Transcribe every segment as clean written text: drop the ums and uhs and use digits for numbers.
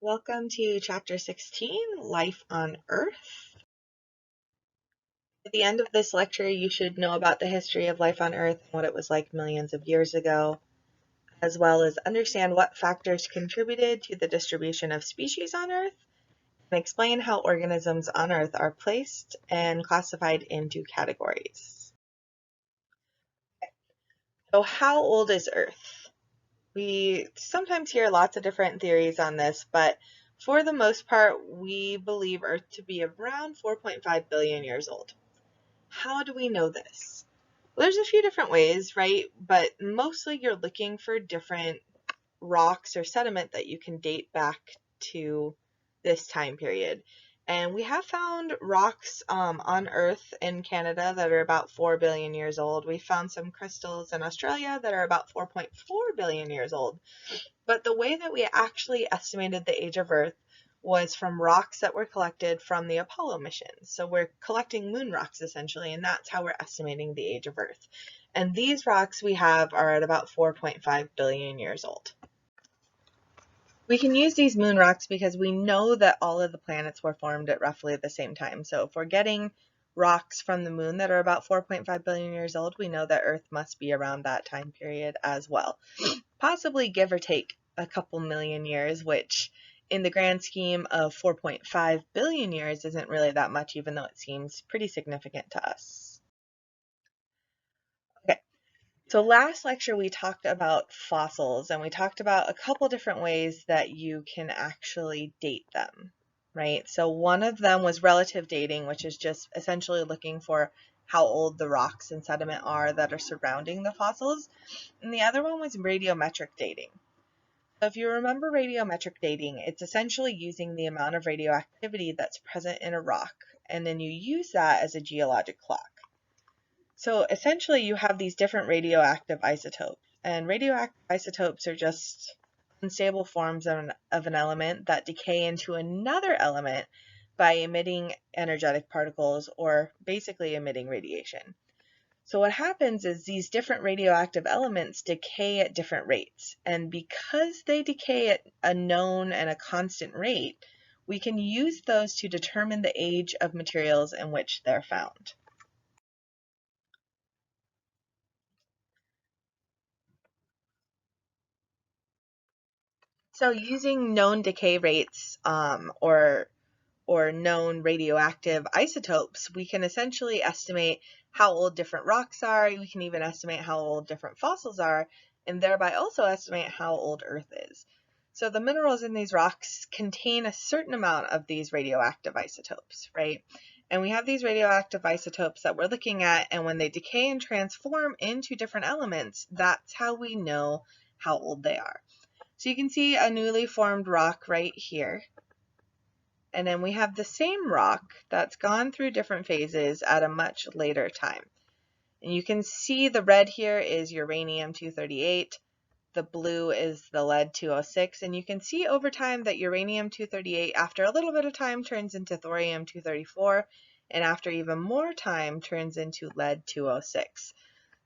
Welcome to Chapter 16, Life on Earth. At the end of this lecture, you should know about the history of life on Earth and what it was like millions of years ago, as well as understand what factors contributed to the distribution of species on Earth, and explain how organisms on Earth are placed and classified into categories. So how old is Earth? We sometimes hear lots of different theories on this, but for the most part, we believe Earth to be around 4.5 billion years old. How do we know this? Well, there's a few different ways, right? But mostly you're looking for different rocks or sediment that you can date back to this time period. And we have found rocks on Earth in Canada that are about 4 billion years old. We found some crystals in Australia that are about 4.4 billion years old. But the way that we actually estimated the age of Earth was from rocks that were collected from the Apollo missions. So we're collecting moon rocks essentially, and that's how we're estimating the age of Earth. And these rocks we have are at about 4.5 billion years old. We can use these moon rocks because we know that all of the planets were formed at roughly the same time. So if we're getting rocks from the moon that are about 4.5 billion years old, we know that Earth must be around that time period as well. Possibly give or take a couple million years, which in the grand scheme of 4.5 billion years isn't really that much, even though it seems pretty significant to us. Okay. So last lecture we talked about fossils, and we talked about a couple different ways that you can actually date them, right? So one of them was relative dating, which is just essentially looking for how old the rocks and sediment are that are surrounding the fossils. And the other one was radiometric dating. So if you remember radiometric dating, it's essentially using the amount of radioactivity that's present in a rock, and then you use that as a geologic clock. So essentially you have these different radioactive isotopes, and radioactive isotopes are just unstable forms of an element that decay into another element by emitting energetic particles, or basically emitting radiation. So what happens is these different radioactive elements decay at different rates, and because they decay at a known and a constant rate, we can use those to determine the age of materials in which they're found. So using known decay rates or known radioactive isotopes, we can essentially estimate how old different rocks are. We can even estimate how old different fossils are, and thereby also estimate how old Earth is. So the minerals in these rocks contain a certain amount of these radioactive isotopes, right? And we have these radioactive isotopes that we're looking at, and when they decay and transform into different elements, that's how we know how old they are. So you can see a newly formed rock right here. And then we have the same rock that's gone through different phases at a much later time. And you can see the red here is uranium-238, the blue is the lead-206, and you can see over time that uranium-238 after a little bit of time turns into thorium-234, and after even more time turns into lead-206.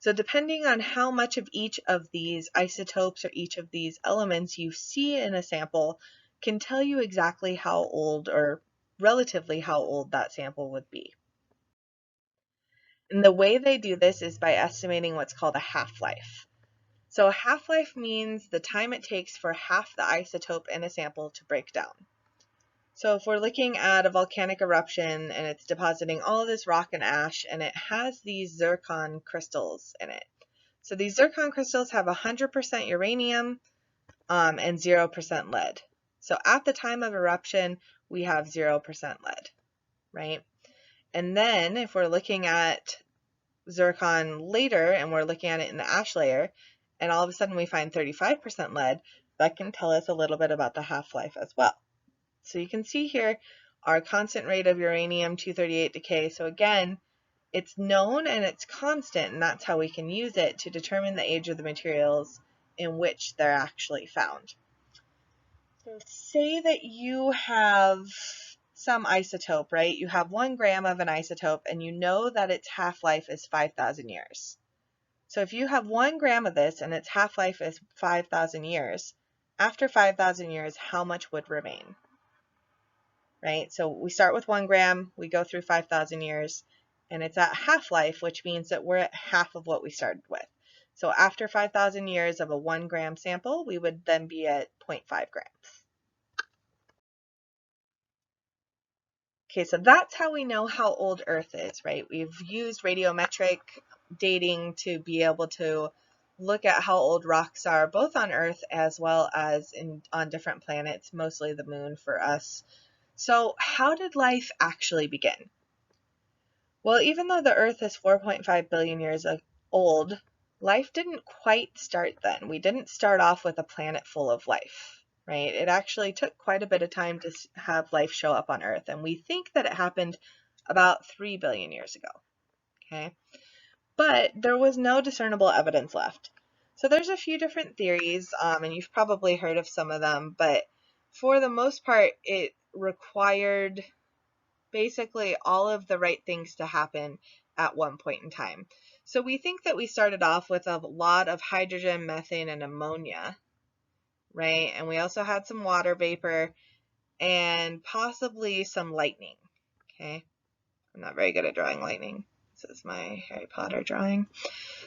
So depending on how much of each of these isotopes or each of these elements you see in a sample can tell you exactly how old, or relatively how old, that sample would be. And the way they do this is by estimating what's called a half-life. So a half-life means the time it takes for half the isotope in a sample to break down. So if we're looking at a volcanic eruption and it's depositing all of this rock and ash, and it has these zircon crystals in it. So these zircon crystals have 100% uranium and 0% lead. So at the time of eruption, we have 0% lead, right? And then if we're looking at zircon later and we're looking at it in the ash layer, and all of a sudden we find 35% lead, that can tell us a little bit about the half-life as well. So you can see here our constant rate of uranium-238 decay. So again, it's known and it's constant, and that's how we can use it to determine the age of the materials in which they're actually found. So say that you have some isotope, right? You have 1 gram of an isotope and you know that its half-life is 5,000 years. So if you have 1 gram of this and its half-life is 5,000 years, after 5,000 years, how much would remain, right? So we start with 1 gram, we go through 5,000 years, and it's at half-life, which means that we're at half of what we started with. So after 5,000 years of a 1 gram sample, we would then be at 0.5 grams. Okay, so that's how we know how old Earth is, right? We've used radiometric dating to be able to look at how old rocks are, both on Earth as well as on different planets, mostly the moon for us. So how did life actually begin? Well, even though the Earth is 4.5 billion years old, life didn't quite start then. We didn't start off with a planet full of life, right? It actually took quite a bit of time to have life show up on Earth, and we think that it happened about 3 billion years ago, okay? But there was no discernible evidence left. So there's a few different theories, and you've probably heard of some of them, but for the most part, it required basically all of the right things to happen at one point in time. So we think that we started off with a lot of hydrogen, methane, and ammonia, right? And we also had some water vapor and possibly some lightning, okay? I'm not very good at drawing lightning. This is my Harry Potter drawing.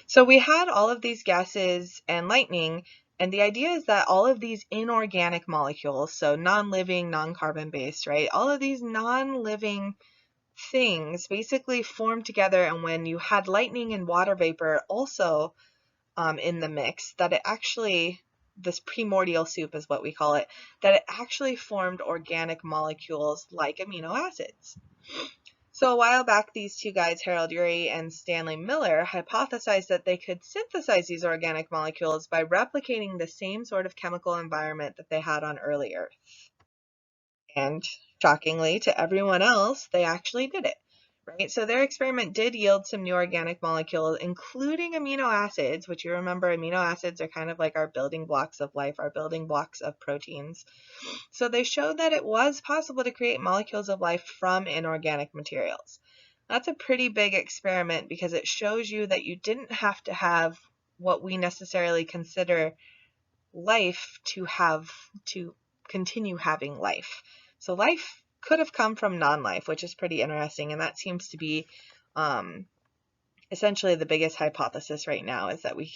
So we had all of these gases and lightning, and the idea is that all of these inorganic molecules, so non-living, non-carbon based, right? All of these non-living things basically formed together, and when you had lightning and water vapor also in the mix, that it actually, this primordial soup is what we call it, that it actually formed organic molecules like amino acids. So a while back, these two guys, Harold Urey and Stanley Miller, hypothesized that they could synthesize these organic molecules by replicating the same sort of chemical environment that they had on early Earth. And shockingly to everyone else, they actually did it, right? So their experiment did yield some new organic molecules, including amino acids, which you remember amino acids are kind of like our building blocks of life, our building blocks of proteins. So they showed that it was possible to create molecules of life from inorganic materials. That's a pretty big experiment because it shows you that you didn't have to have what we necessarily consider life to continue having life. So life could have come from non-life, which is pretty interesting, and that seems to be essentially the biggest hypothesis right now, is that we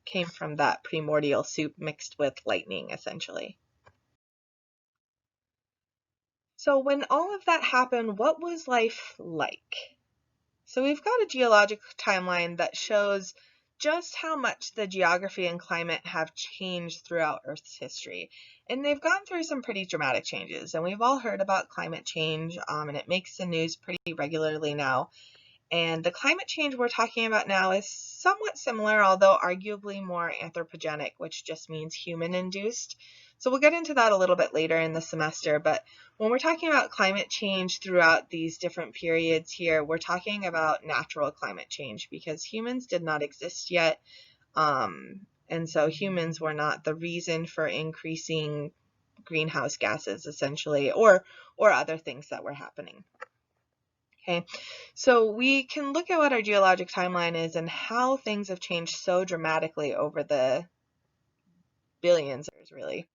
came from that primordial soup mixed with lightning, essentially. So when all of that happened, what was life like? So we've got a geologic timeline that shows just how much the geography and climate have changed throughout Earth's history. And they've gone through some pretty dramatic changes. And we've all heard about climate change, and it makes the news pretty regularly now. And the climate change we're talking about now is somewhat similar, although arguably more anthropogenic, which just means human-induced. So we'll get into that a little bit later in the semester, but when we're talking about climate change throughout these different periods here, we're talking about natural climate change because humans did not exist yet. And so humans were not the reason for increasing greenhouse gases, essentially, or other things that were happening. Okay, so we can look at what our geologic timeline is and how things have changed so dramatically over the billions of years, really.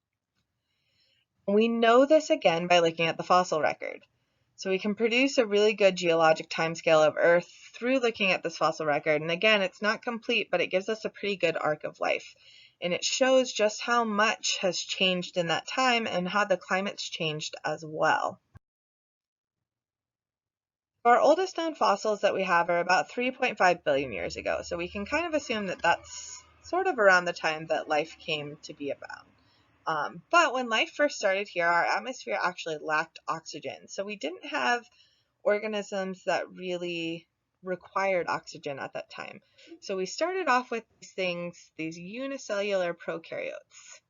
We know this again by looking at the fossil record. So we can produce a really good geologic timescale of Earth through looking at this fossil record. And again, it's not complete, but it gives us a pretty good arc of life. And it shows just how much has changed in that time and how the climate's changed as well. Our oldest known fossils that we have are about 3.5 billion years ago, so we can kind of assume that that's sort of around the time that life came to be about. But when life first started here, our atmosphere actually lacked oxygen, so we didn't have organisms that really required oxygen at that time. So we started off with these things, these unicellular prokaryotes.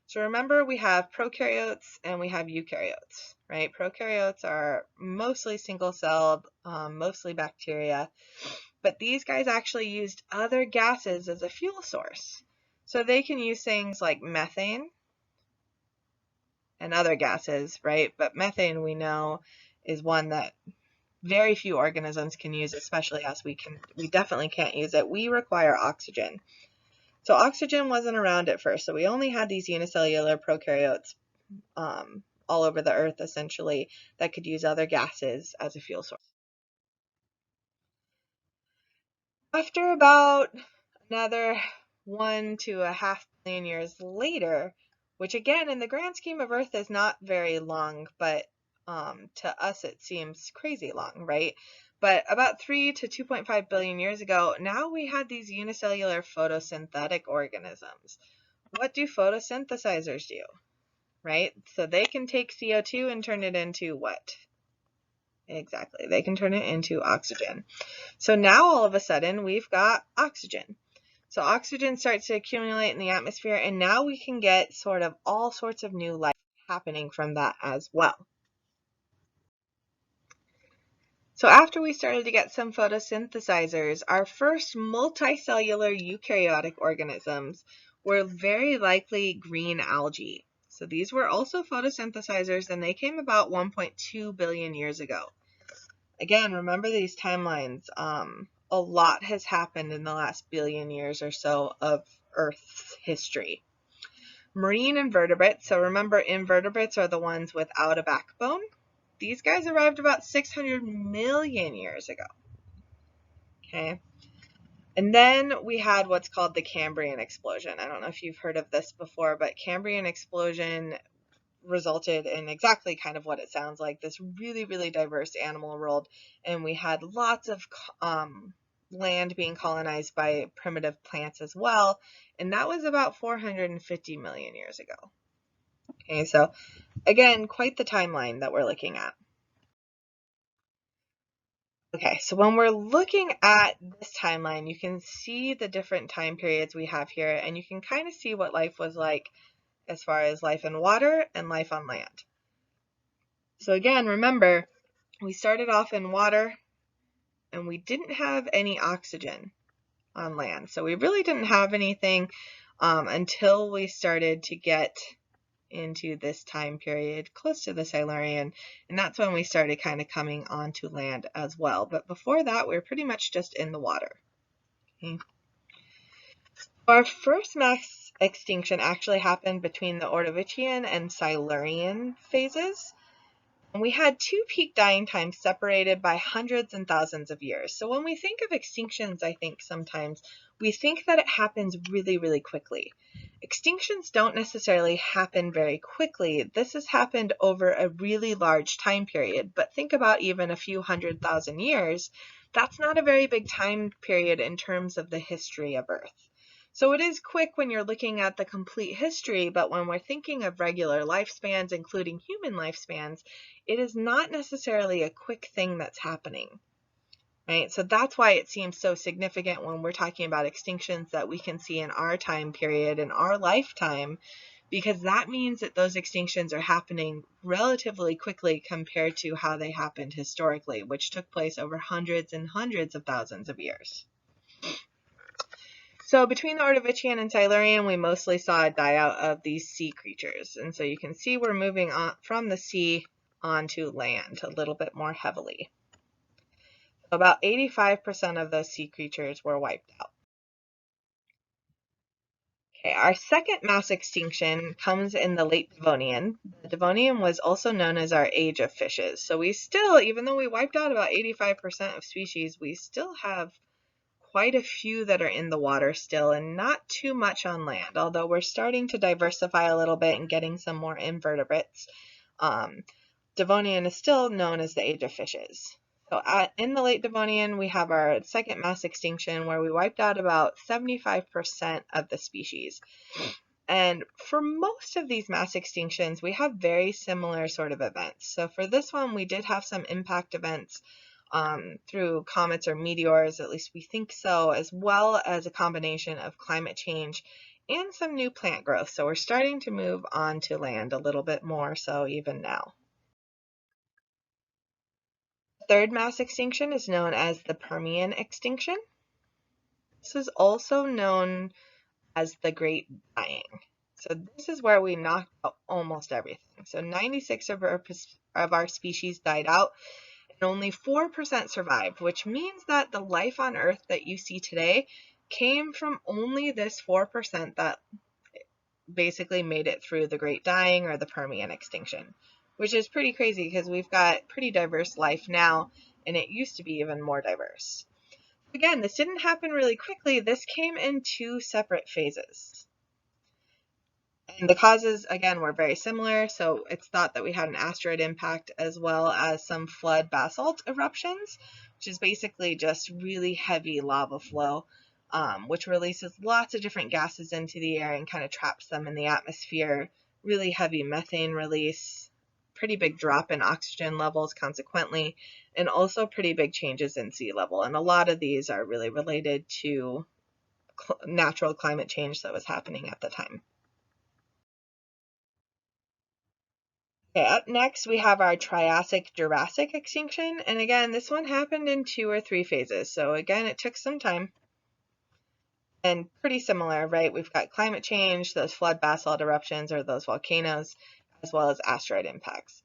So remember, we have prokaryotes and we have eukaryotes, right? Prokaryotes are mostly single-celled, mostly bacteria, but these guys actually used other gases as a fuel source. So they can use things like methane and other gases, right? But methane, we know, is one that very few organisms can use, especially us. We definitely can't use it. We require oxygen. So oxygen wasn't around at first, so we only had these unicellular prokaryotes all over the earth, essentially, that could use other gases as a fuel source. After about another 1.5 billion years later, which again, in the grand scheme of Earth is not very long, but to us it seems crazy long, right? But about 3 to 2.5 billion years ago, now we had these unicellular photosynthetic organisms. What do photosynthesizers do, right? So they can take CO2 and turn it into what? Exactly, they can turn it into oxygen. So now all of a sudden we've got oxygen. So oxygen starts to accumulate in the atmosphere, and now we can get sort of all sorts of new life happening from that as well. So after we started to get some photosynthesizers, our first multicellular eukaryotic organisms were very likely green algae. So these were also photosynthesizers, and they came about 1.2 billion years ago. Again, remember these timelines. A lot has happened in the last billion years or so of Earth's history. Marine invertebrates, so remember invertebrates are the ones without a backbone. These guys arrived about 600 million years ago. Okay. And then we had what's called the Cambrian explosion. I don't know if you've heard of this before, but Cambrian explosion resulted in exactly kind of what it sounds like, this really, really diverse animal world. And we had lots of land being colonized by primitive plants as well. And that was about 450 million years ago. Okay, so again, quite the timeline that we're looking at. Okay, so when we're looking at this timeline, you can see the different time periods we have here, and you can kind of see what life was like as far as life in water and life on land. So again, remember, we started off in water and we didn't have any oxygen on land. So we really didn't have anything until we started to get into this time period close to the Silurian, and that's when we started kind of coming onto land as well. But before that, we were pretty much just in the water. Okay. Our first mass extinction actually happened between the Ordovician and Silurian phases. And we had two peak dying times separated by hundreds and thousands of years. So when we think of extinctions, I think sometimes we think that it happens really, really quickly. Extinctions don't necessarily happen very quickly. This has happened over a really large time period, but think about even a few 100,000 years. That's not a very big time period in terms of the history of Earth. So it is quick when you're looking at the complete history, but when we're thinking of regular lifespans, including human lifespans, it is not necessarily a quick thing that's happening. Right? So that's why it seems so significant when we're talking about extinctions that we can see in our time period, in our lifetime, because that means that those extinctions are happening relatively quickly compared to how they happened historically, which took place over hundreds and hundreds of thousands of years. So between the Ordovician and Silurian, we mostly saw a die-out of these sea creatures. And so you can see we're moving on from the sea onto land a little bit more heavily. About 85% of those sea creatures were wiped out. Okay, our second mass extinction comes in the late Devonian. The Devonian was also known as our age of fishes. So we still, even though we wiped out about 85% of species, we still have quite a few that are in the water still and not too much on land, although we're starting to diversify a little bit and getting some more invertebrates. Devonian is still known as the age of fishes. So in the late Devonian, we have our second mass extinction where we wiped out about 75% of the species. And for most of these mass extinctions, we have very similar sort of events. So for this one, we did have some impact events through comets or meteors, at least we think so, as well as a combination of climate change and some new plant growth. So we're starting to move on to land a little bit more so even now. The third mass extinction is known as the Permian extinction. This is also known as the Great Dying. So this is where we knocked out almost everything. So 96 of our species died out, and only 4% survived, which means that the life on Earth that you see today came from only this 4% that basically made it through the Great Dying or the Permian extinction, which is pretty crazy because we've got pretty diverse life now, and it used to be even more diverse. Again, this didn't happen really quickly. This came in 2 separate phases. And the causes, again, were very similar. So it's thought that we had an asteroid impact as well as some flood basalt eruptions, which is basically just really heavy lava flow, which releases lots of different gases into the air and kind of traps them in the atmosphere. Really heavy methane release, pretty big drop in oxygen levels consequently, and also pretty big changes in sea level. And a lot of these are really related to natural climate change that was happening at the time. Okay, up next we have our Triassic-Jurassic extinction, and again, this one happened in 2 or 3 phases, so again, it took some time, and pretty similar, right? We've got climate change, those flood basalt eruptions or those volcanoes, as well as asteroid impacts.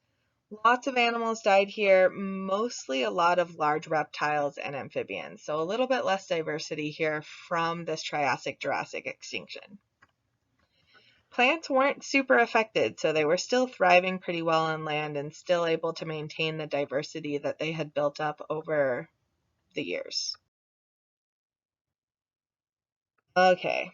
Lots of animals died here, mostly a lot of large reptiles and amphibians, so a little bit less diversity here from this Triassic-Jurassic extinction. Plants weren't super affected, so they were still thriving pretty well on land and still able to maintain the diversity that they had built up over the years. Okay,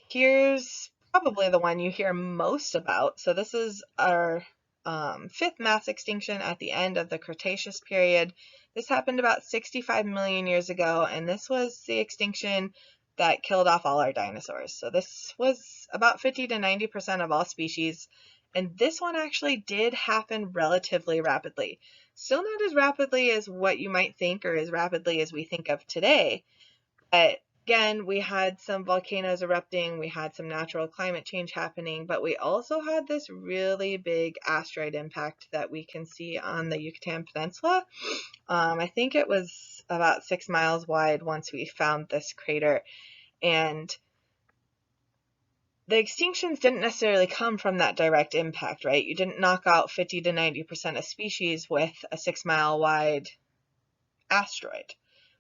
here's probably the one you hear most about. So this is our 5th mass extinction at the end of the Cretaceous period. This happened about 65 million years ago, and this was the extinction that killed off all our dinosaurs. So this was about 50 to 90% of all species, and this one actually did happen relatively rapidly. Still not as rapidly as what you might think or as rapidly as we think of today, but again, we had some volcanoes erupting, we had some natural climate change happening, but we also had this really big asteroid impact that we can see on the Yucatan Peninsula. I think it was about 6 miles wide once we found this crater, and the extinctions didn't necessarily come from that direct impact, right? You didn't knock out 50 to 90% of species with a 6-mile wide asteroid.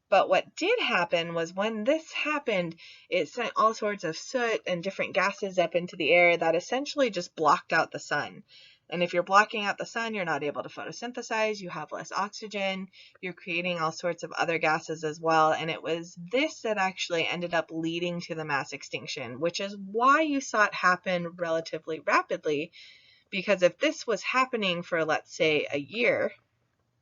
But what did happen was when this happened, it sent all sorts of soot and different gases up into the air that essentially just blocked out the sun. And if you're blocking out the sun, you're not able to photosynthesize, you have less oxygen, you're creating all sorts of other gases as well. And it was this that actually ended up leading to the mass extinction, which is why you saw it happen relatively rapidly. Because if this was happening for, let's say, a year,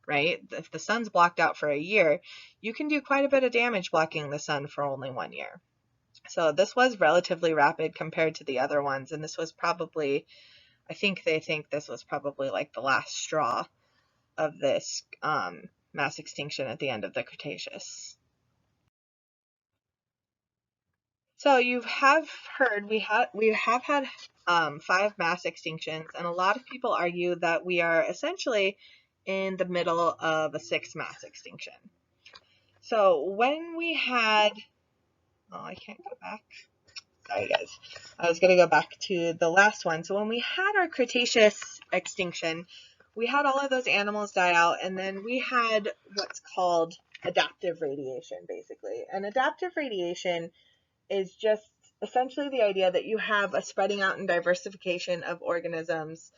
right? If the sun's blocked out for a year, you can do quite a bit of damage blocking the sun for only 1 year. So this was relatively rapid compared to the other ones, and this was probably, I think they think this was probably like the last straw of this mass extinction at the end of the Cretaceous. So you have heard we have had 5 mass extinctions, and a lot of people argue that we are essentially in the middle of a 6th mass extinction. So when we had, oh, I can't go back. Sorry, guys. I was going to go back to the last one. So when we had our Cretaceous extinction, we had all of those animals die out, and then we had what's called adaptive radiation, basically. And adaptive radiation is just essentially the idea that you have a spreading out and diversification of organisms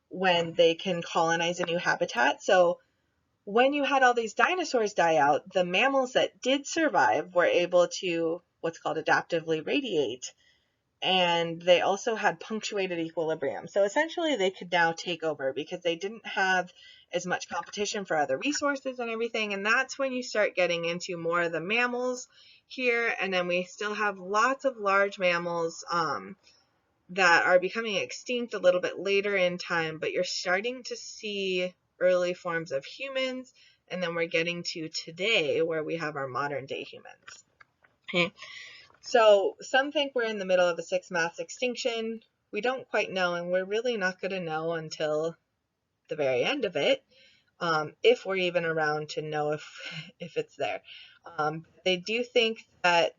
when they can colonize a new habitat. So when you had all these dinosaurs die out, the mammals that did survive were able to what's called adaptively radiate, and they also had punctuated equilibrium. So essentially they could now take over because they didn't have as much competition for other resources and everything, and that's when you start getting into more of the mammals here, and then we still have lots of large mammals that are becoming extinct a little bit later in time, but you're starting to see early forms of humans, and then we're getting to today where we have our modern day humans. Okay. So some think we're in the middle of a 6th mass extinction. We don't quite know, and we're really not going to know until the very end of it, if we're even around to know if it's there. They do think that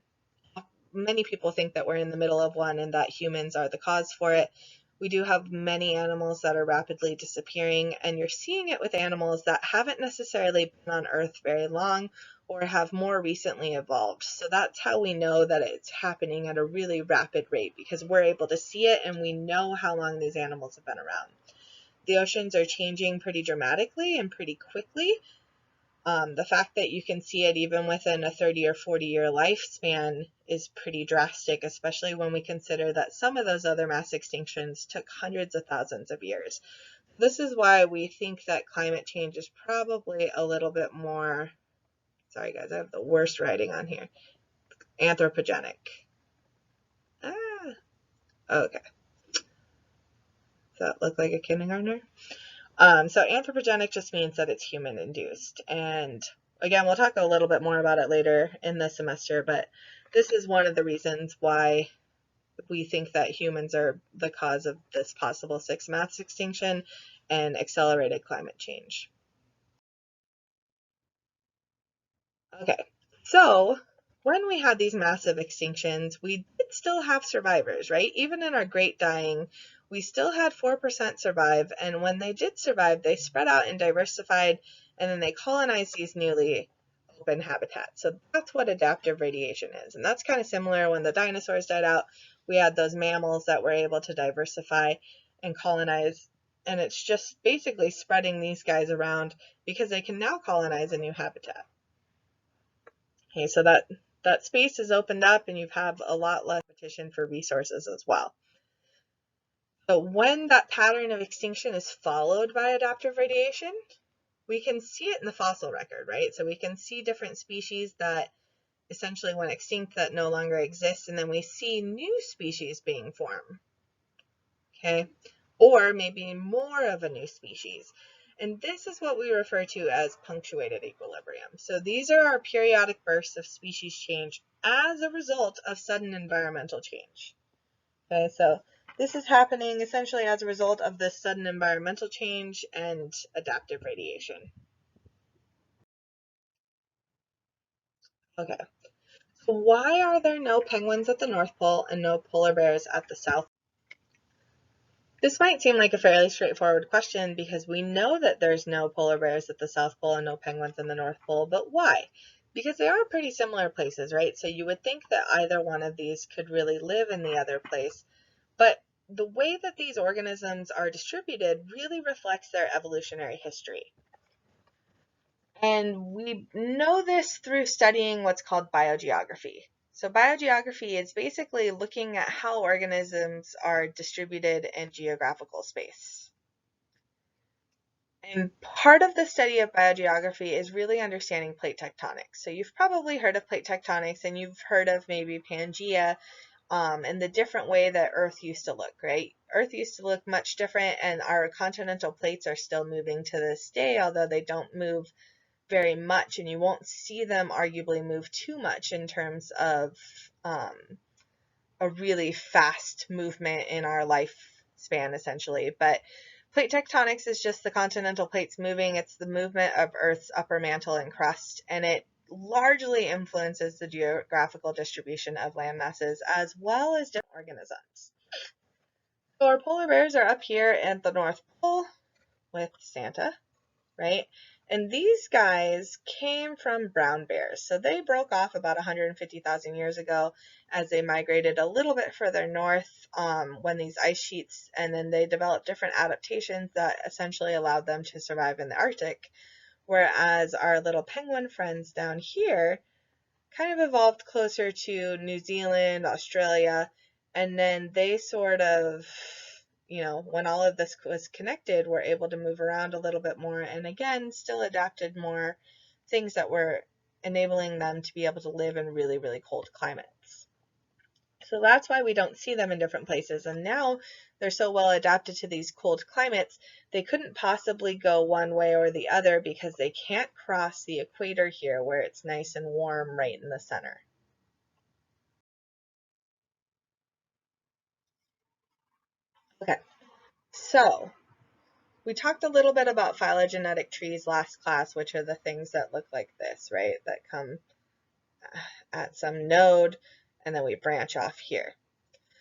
many people think that we're in the middle of one and that humans are the cause for it. We do have many animals that are rapidly disappearing, and you're seeing it with animals that haven't necessarily been on Earth very long or have more recently evolved. So that's how we know that it's happening at a really rapid rate, because we're able to see it and we know how long these animals have been around. The oceans are changing pretty dramatically and pretty quickly. The fact that you can see it even within a 30 or 40-year lifespan is pretty drastic, especially when we consider that some of those other mass extinctions took hundreds of thousands of years. This is why we think that climate change is probably a little bit more, sorry guys, I have the worst writing on here, anthropogenic. Okay. Does that look like a kindergartner? So anthropogenic just means that it's human induced. And again, we'll talk a little bit more about it later in the semester, but this is one of the reasons why we think that humans are the cause of this possible sixth mass extinction and accelerated climate change. Okay, so when we had these massive extinctions, we did still have survivors, right? Even in our great dying, we still had 4% survive, and when they did survive, they spread out and diversified, and then they colonized these newly open habitats. So that's what adaptive radiation is, and that's kind of similar. When the dinosaurs died out, we had those mammals that were able to diversify and colonize, and it's just basically spreading these guys around because they can now colonize a new habitat. Okay, so that space is opened up and you have a lot less competition for resources as well. So when that pattern of extinction is followed by adaptive radiation, we can see it in the fossil record, right? So we can see different species that essentially went extinct that no longer exist, and then we see new species being formed, okay? Or maybe more of a new species. And this is what we refer to as punctuated equilibrium. So these are our periodic bursts of species change as a result of sudden environmental change. Okay, so this is happening essentially as a result of this sudden environmental change and adaptive radiation. Okay, so why are there no penguins at the North Pole and no polar bears at the South? This might seem like a fairly straightforward question because we know that there's no polar bears at the South Pole and no penguins in the North Pole, but why? Because they are pretty similar places, right? So you would think that either one of these could really live in the other place, but the way that these organisms are distributed really reflects their evolutionary history. And we know this through studying what's called biogeography. So biogeography is basically looking at how organisms are distributed in geographical space. And part of the study of biogeography is really understanding plate tectonics. So you've probably heard of plate tectonics, and you've heard of maybe Pangea, and the different way that Earth used to look, right? Earth used to look much different, and our continental plates are still moving to this day, although they don't move very much, and you won't see them arguably move too much in terms of a really fast movement in our lifespan, essentially. But plate tectonics is just the continental plates moving. It's the movement of Earth's upper mantle and crust, and it largely influences the geographical distribution of land masses as well as different organisms. So our polar bears are up here at the North Pole with Santa, right? And these guys came from brown bears. So they broke off about 150,000 years ago as they migrated a little bit further north when these ice sheets, and then they developed different adaptations that essentially allowed them to survive in the Arctic. Whereas our little penguin friends down here kind of evolved closer to New Zealand, Australia, and then they sort of, when all of this was connected, were able to move around a little bit more, and again, still adapted more things that were enabling them to be able to live in really, really cold climates. So that's why we don't see them in different places. And now they're so well adapted to these cold climates, they couldn't possibly go one way or the other because they can't cross the equator here where it's nice and warm right in the center. Okay, so we talked a little bit about phylogenetic trees last class, which are the things that look like this, right? That come at some node and then we branch off here.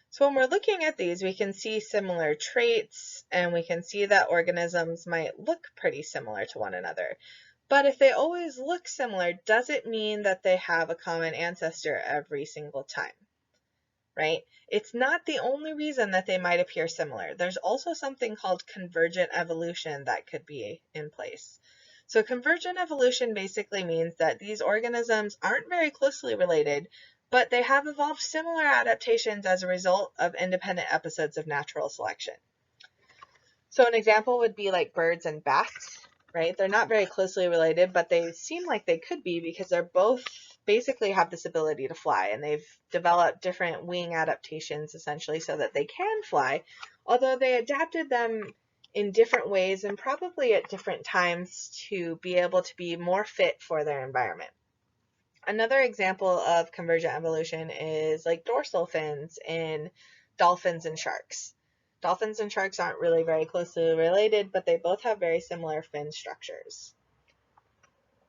So when we're looking at these, we can see similar traits and we can see that organisms might look pretty similar to one another. But if they always look similar, does it mean that they have a common ancestor every single time? Right? It's not the only reason that they might appear similar. There's also something called convergent evolution that could be in place. So convergent evolution basically means that these organisms aren't very closely related, but they have evolved similar adaptations as a result of independent episodes of natural selection. So an example would be like birds and bats, right? They're not very closely related, but they seem like they could be because they're both basically have this ability to fly, and they've developed different wing adaptations essentially so that they can fly, although they adapted them in different ways and probably at different times to be able to be more fit for their environment. Another example of convergent evolution is like dorsal fins in dolphins and sharks. Dolphins and sharks aren't really very closely related, but they both have very similar fin structures.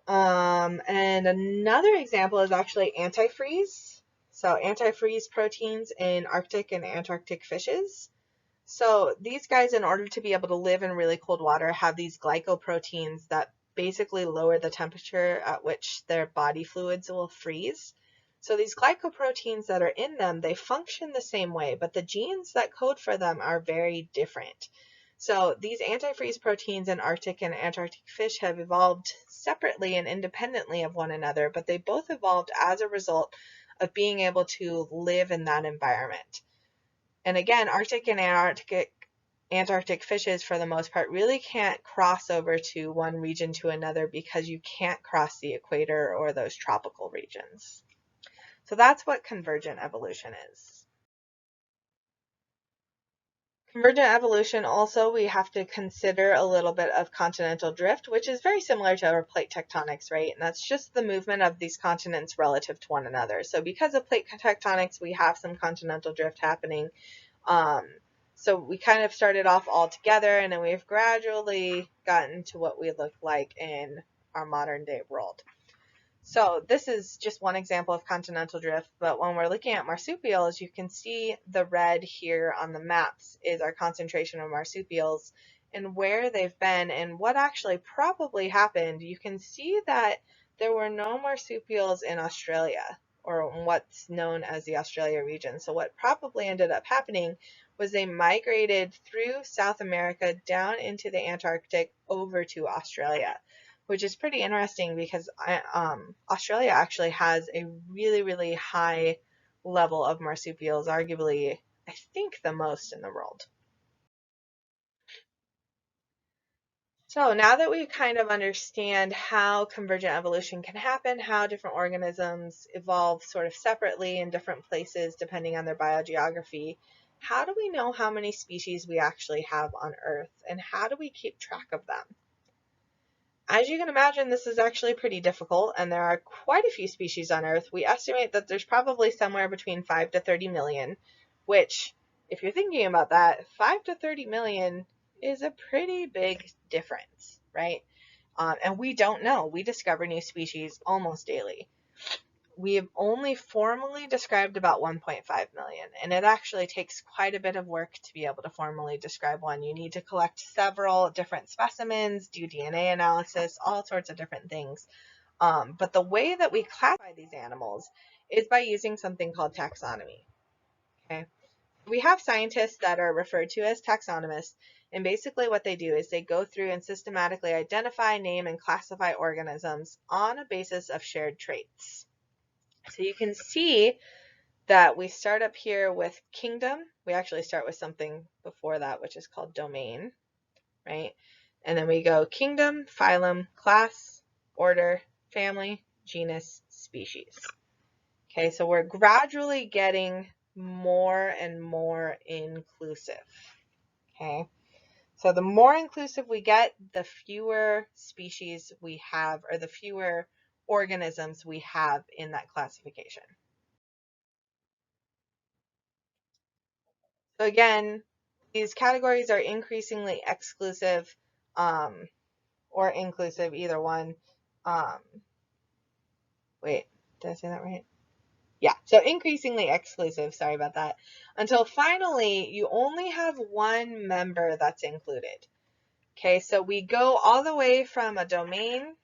And another example is actually antifreeze. So antifreeze proteins in Arctic and Antarctic fishes. So these guys, in order to be able to live in really cold water, have these glycoproteins that basically lower the temperature at which their body fluids will freeze. So these glycoproteins that are in them, they function the same way, but the genes that code for them are very different. So these antifreeze proteins in Arctic and Antarctic fish have evolved separately and independently of one another, but they both evolved as a result of being able to live in that environment. And again, Arctic and Antarctic fishes, for the most part, really can't cross over to one region to another because you can't cross the equator or those tropical regions. So that's what convergent evolution is. Convergent evolution also, we have to consider a little bit of continental drift, which is very similar to our plate tectonics, right? And that's just the movement of these continents relative to one another. So because of plate tectonics, we have some continental drift happening. So we kind of started off all together, and then we've gradually gotten to what we look like in our modern day world. So this is just one example of continental drift, but when we're looking at marsupials, you can see the red here on the maps is our concentration of marsupials and where they've been and what actually probably happened. You can see that there were no marsupials in Australia, or what's known as the Australia region. So what probably ended up happening was they migrated through South America down into the Antarctic over to Australia, which is pretty interesting because Australia actually has a really, really high level of marsupials, arguably, I think, the most in the world. So now that we kind of understand how convergent evolution can happen, how different organisms evolve sort of separately in different places depending on their biogeography, how do we know how many species we actually have on Earth, and how do we keep track of them? As you can imagine, this is actually pretty difficult, and there are quite a few species on Earth. We estimate that there's probably somewhere between 5 to 30 million, which, if you're thinking about that, 5 to 30 million is a pretty big difference, right? And we don't know. We discover new species almost daily. We have only formally described about 1.5 million, and it actually takes quite a bit of work to be able to formally describe one. You need to collect several different specimens, do DNA analysis, all sorts of different things. But the way that we classify these animals is by using something called taxonomy. Okay, we have scientists that are referred to as taxonomists, and basically what they do is they go through and systematically identify, name, and classify organisms on a basis of shared traits. So you can see that we start up here with kingdom. We actually start with something before that, which is called domain, right? And then we go kingdom, phylum, class, order, family, genus, species. Okay, so we're gradually getting more and more inclusive. Okay, so the more inclusive we get, the fewer species we have, or the fewer organisms we have in that classification. So again, these categories are increasingly exclusive, or inclusive, either one. Wait, did I say that right? Yeah, so increasingly exclusive, sorry about that, until finally you only have one member that's included. Okay, so we go all the way from a domain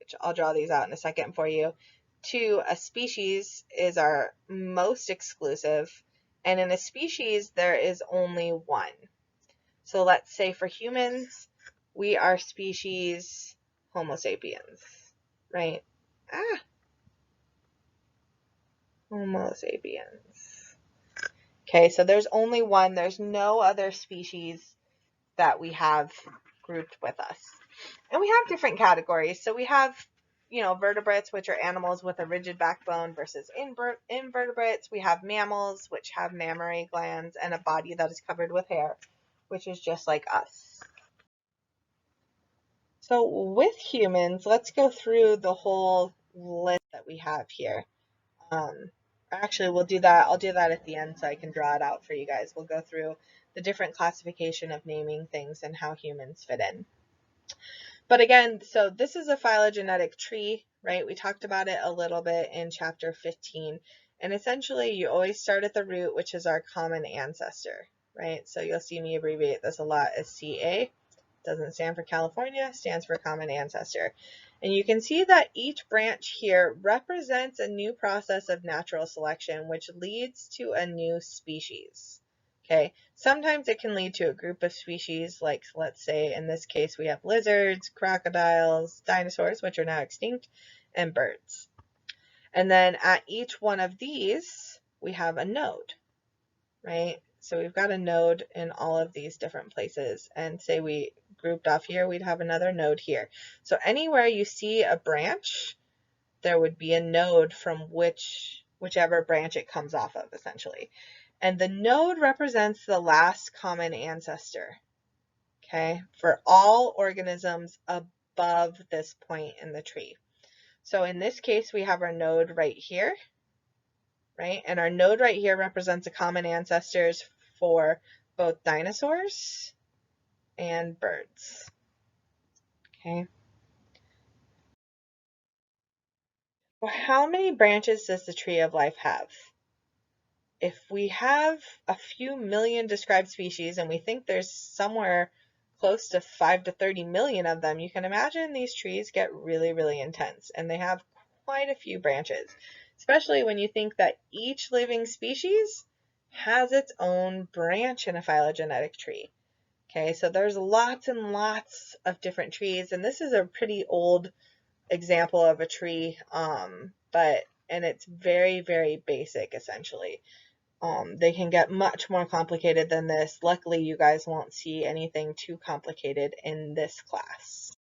which I'll draw these out in a second for you, to a species is our most exclusive. And in a species, there is only one. So let's say for humans, we are species Homo sapiens, right? Homo sapiens. Okay, so there's only one. There's no other species that we have grouped with us. And we have different categories. So we have, vertebrates, which are animals with a rigid backbone, versus invertebrates. We have mammals, which have mammary glands and a body that is covered with hair, which is just like us. So with humans, let's go through the whole list that we have here. Actually, we'll do that. I'll do that at the end so I can draw it out for you guys. We'll go through the different classification of naming things and how humans fit in. But again, so this is a phylogenetic tree, right? We talked about it a little bit in chapter 15. And essentially, you always start at the root, which is our common ancestor, right? So you'll see me abbreviate this a lot as CA. Doesn't stand for California, stands for common ancestor. And you can see that each branch here represents a new process of natural selection, which leads to a new species. Okay, sometimes it can lead to a group of species, like let's say in this case we have lizards, crocodiles, dinosaurs, which are now extinct, and birds. And then at each one of these, we have a node, right? So we've got a node in all of these different places. And say we grouped off here, we'd have another node here. So anywhere you see a branch, there would be a node from whichever branch it comes off of, essentially. And the node represents the last common ancestor, okay, for all organisms above this point in the tree. So in this case, we have our node right here, right? And our node right here represents the common ancestors for both dinosaurs and birds, okay? Well, how many branches does the tree of life have? If we have a few million described species and we think there's somewhere close to 5 to 30 million of them, you can imagine these trees get really, really intense, and they have quite a few branches, especially when you think that each living species has its own branch in a phylogenetic tree. Okay, so there's lots and lots of different trees, and this is a pretty old example of a tree, and it's very, very basic, essentially. They can get much more complicated than this. Luckily, you guys won't see anything too complicated in this class.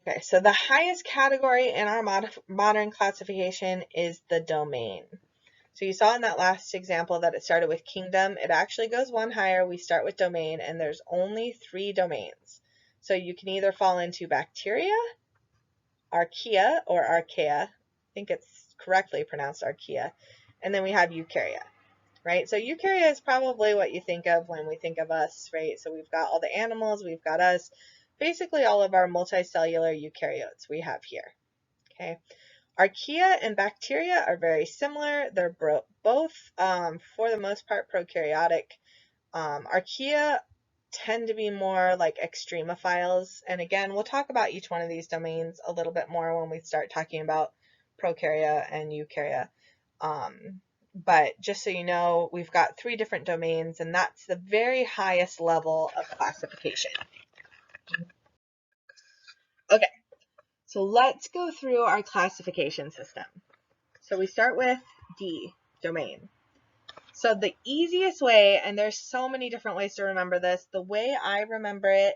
Okay, so the highest category in our modern classification is the domain. So you saw in that last example that it started with kingdom. It actually goes one higher. We start with domain, and there's only 3 domains. So you can either fall into bacteria, archaea, or archaea. I think it's correctly pronounced archaea. And then we have eukarya, right? So eukarya is probably what you think of when we think of us, right? So we've got all the animals, we've got us, basically all of our multicellular eukaryotes we have here, okay? Archaea and bacteria are very similar. They're both, for the most part, prokaryotic. Archaea tend to be more like extremophiles. And again, we'll talk about each one of these domains a little bit more when we start talking about prokarya and eukarya. But just so you know, we've got 3 different domains, and that's the very highest level of classification. Okay, so let's go through our classification system. So we start with D, domain. So the easiest way, and there's so many different ways to remember this, the way I remember it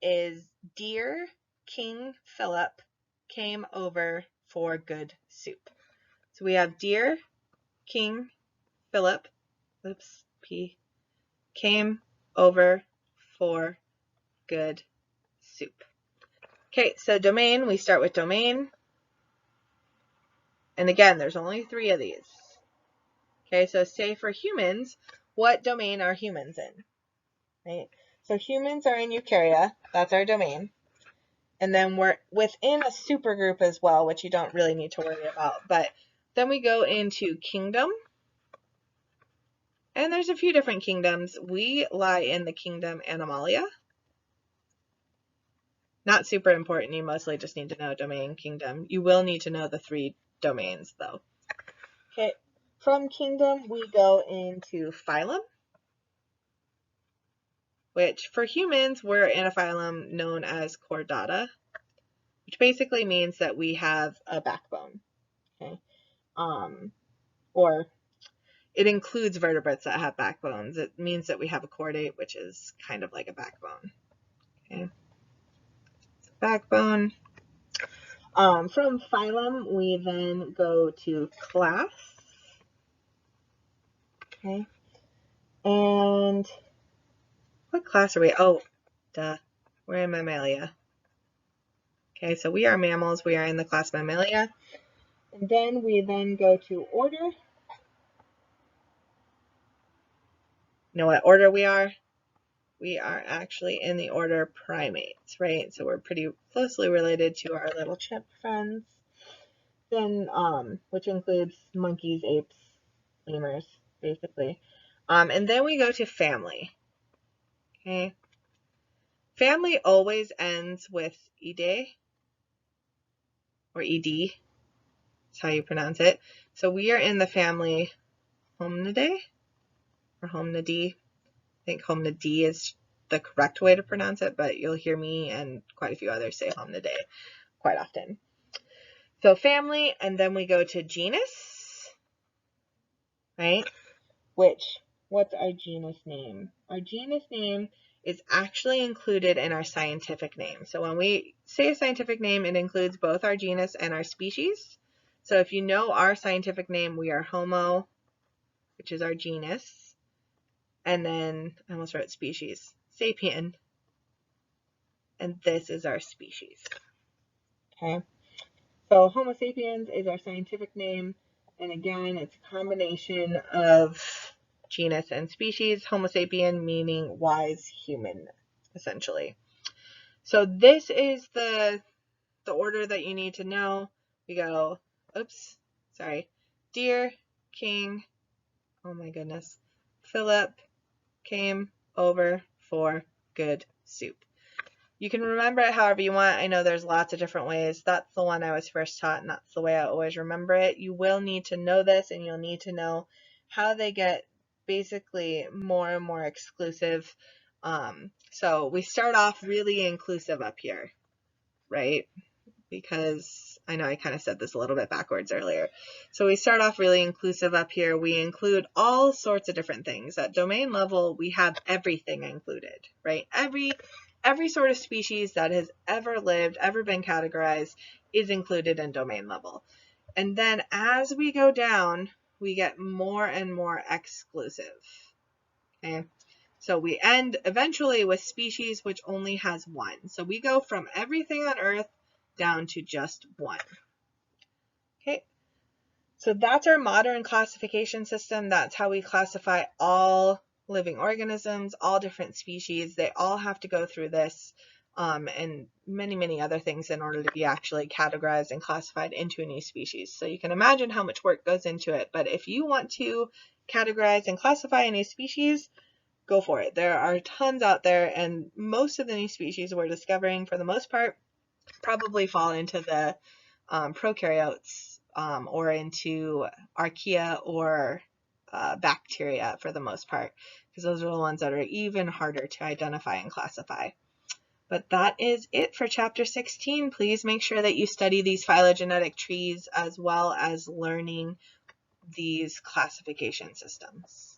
is Dear King Philip came over for good soup. So we have Dear King Philip, came over for good soup. Okay, so domain, we start with domain. And again, there's only 3 of these. Okay, so say for humans, what domain are humans in? Right? So humans are in eukarya, that's our domain. And then we're within a supergroup as well, which you don't really need to worry about. But then we go into kingdom. And there's a few different kingdoms. We lie in the kingdom Animalia. Not super important. You mostly just need to know domain, kingdom. You will need to know the 3 domains though. Okay, from kingdom we go into phylum, which for humans we're in a phylum known as chordata, which basically means that we have a backbone. Okay, or it includes vertebrates that have backbones. It means that we have a chordate, which is kind of like a backbone. Okay, backbone. From phylum, we then go to class. Okay, and what class are we? Oh, duh, we're in Mammalia. Okay, so we are mammals. We are in the class Mammalia. And then we then go to order. You know what order we are? We are actually in the order primates, right? So we're pretty closely related to our little chimp friends. Then, which includes monkeys, apes, lemurs, basically. And then we go to family. Okay. Family always ends with ed or ed. That's how you pronounce it. So we are in the family Hominidae or Hominidae. I think Hominidae is the correct way to pronounce it, but you'll hear me and quite a few others say Hominidae quite often. So family, and then we go to genus, right? Which, what's our genus name? Our genus name is actually included in our scientific name. So when we say a scientific name, it includes both our genus and our species. So if you know our scientific name, we are Homo, which is our genus. And then, I almost wrote species, sapien. And this is our species. Okay. So Homo sapiens is our scientific name. And again, it's a combination of genus and species. Homo sapien meaning wise human, essentially. So this is the order that you need to know. We go, oops, sorry, dear King, oh my goodness, Philip came over for good soup. You can remember it however you want. I know there's lots of different ways. That's the one I was first taught, and that's the way I always remember it. You will need to know this, and you'll need to know how they get basically more and more exclusive. So we start off really inclusive up here, right? Because I know I kind of said this a little bit backwards earlier. So we start off really inclusive up here. We include all sorts of different things. At domain level, we have everything included, right? Every sort of species that has ever lived, ever been categorized is included in domain level. And then as we go down, we get more and more exclusive. Okay. So we end eventually with species which only has one. So we go from everything on Earth down to just one. Okay. So that's our modern classification system. That's how we classify all living organisms, all different species. They all have to go through this and many, many other things in order to be actually categorized and classified into a new species. So you can imagine how much work goes into it. But if you want to categorize and classify a new species, go for it. There are tons out there, and most of the new species we're discovering, for the most part, probably fall into the prokaryotes or into archaea or bacteria for the most part, because those are the ones that are even harder to identify and classify. But that is it for chapter 16. Please make sure that you study these phylogenetic trees as well as learning these classification systems.